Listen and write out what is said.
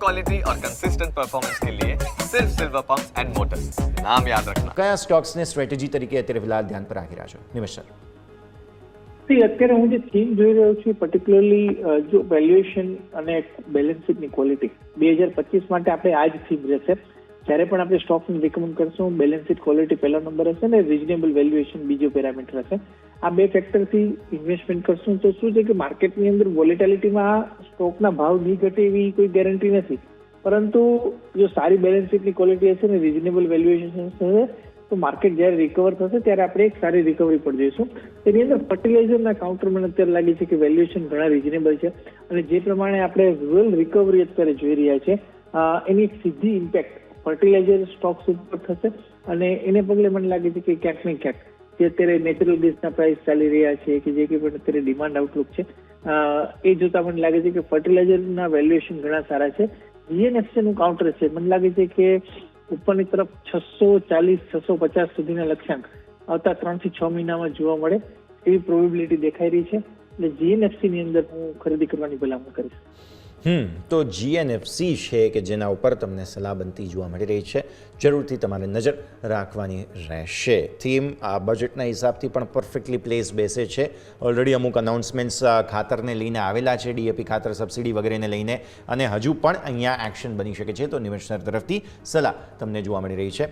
Quality और consistent performance के लिए सिर्फ सिल्वर पंप्स एंड मोटर्स, नाम याद रखना। કયા સ્ટોક્સને સ્ટ્રેટેજી તરીકે અત્યારે ફિલહાલ ધ્યાન પર રાખી રહ્યા છો નિમેશ સર? અત્યારે હું જે થીમ જોઈ રહ્યો છું પર્ટિક્યુલરલી જો વેલ્યુએશન અને બેલેન્સ શીટની ક્વોલિટી 2025 માટે આપણે આ જ થીમ રહેશે. જ્યારે પણ આપણે સ્ટોકને રિકમેન્ડ કરશું બેલેન્સ શીટ ક્વોલિટી પહેલો નંબર હશે ને રિઝનેબલ વેલ્યુએશન બીજો પેરામીટર હશે. આ બે ફેક્ટરથી ઇન્વેસ્ટમેન્ટ કરશું તો શું છે કે માર્કેટની અંદર વોલેટિલિટીમાં સ્ટોકના ભાવ નહીં ઘટે એવી કોઈ ગેરંટી નથી, પરંતુ જો સારી બેલેન્સ શીટની ક્વોલિટી હશે ને રિઝનેબલ વેલ્યુએશન હશે તો માર્કેટ જ્યારે રિકવર થશે ત્યારે આપણે એક સારી રિકવરી પર જોઈશું. એની અંદર ફર્ટિલાઇઝરના કાઉન્ટર મને અત્યારે લાગે છે કે વેલ્યુએશન ઘણા રિઝનેબલ છે અને જે પ્રમાણે આપણે વેલ રિકવરી અત્યારે જોઈ રહ્યા છે એની એક સીધી ઇમ્પેક્ટ ફર્ટિલાઇઝર સ્ટોક્સ ઉપર થશે અને એને પગલે મને લાગે છે કે ક્યાંક ને ક્યાંક જે અત્યારે નેચરલ ગેસના પ્રાઇસ ચાલી રહ્યા છે કે જે કંઈ પણ અત્યારે ડિમાન્ડ આઉટલુક છે એ જોતા મને લાગે છે કે ફર્ટિલાઇઝરના વેલ્યુએશન ઘણા સારા છે. જીએનએફસીનું કાઉન્ટર છે મને લાગે છે કે ઉપરની તરફ 640-650 સુધીના લક્ષ્યાંક આવતા 3 થી 6 મહિનામાં જોવા મળે એવી પ્રોબેબિલિટી દેખાઈ રહી છે. એટલે જીએનએફસી ની અંદર હું ખરીદી કરવાની ભલામણ કરીશ. તો જીએનએફસી છે કે જેના ઉપર તમને સલાહ બનતી જોવા મળી રહી છે, જરૂરથી તમારે નજર રાખવાની રહેશે. થીમ આ બજેટના હિસાબથી પણ પરફેક્ટલી પ્લેસ બેસે છે. ઓલરેડી અમુક અનાઉન્સમેન્ટ્સ ખાતરને લઈને આવેલા છે, ડીએપી ખાતર સબસિડી વગેરેને લઈને, અને હજુ પણ અહીંયા એક્શન બની શકે છે. તો નિમેશ સર તરફથી સલાહ તમને જોવા મળી રહી છે.